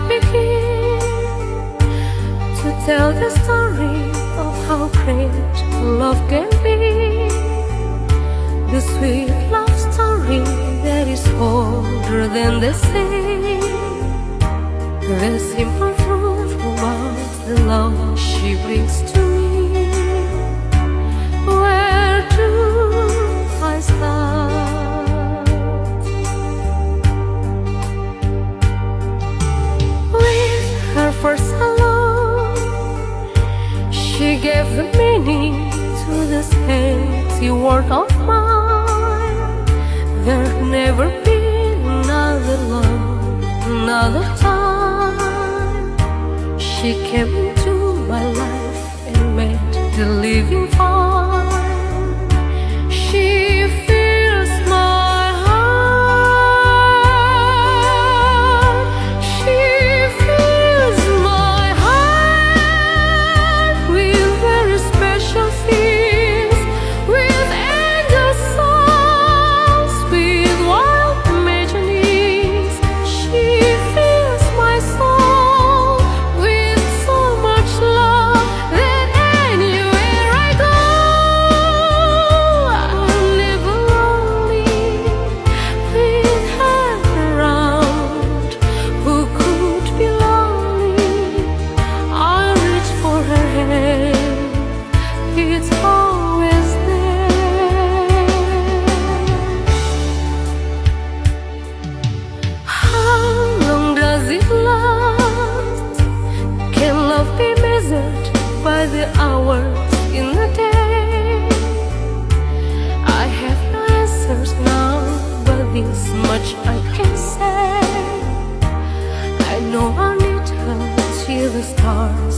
begin to tell the story of how great love can be, the sweet love story that is older than the sea, the simple truth about the love she brings to me. Where do I start? With her first hello, she gave the meaning to this empty world of mine. There'll never be another love, another time. She came into my life and made the living fine. She fills my heart. She fills my heart with very special things, with angel songs, with wild imaginings. She fills my soul with so much love that anywhere I go, I'll live lonely with her around. Who could be lonely? I'll reach for her hand, it's always there. How long does it last? Can love be measured by the hours in the day? I have no answers now, but this much I can say: I know I'll need her till the stars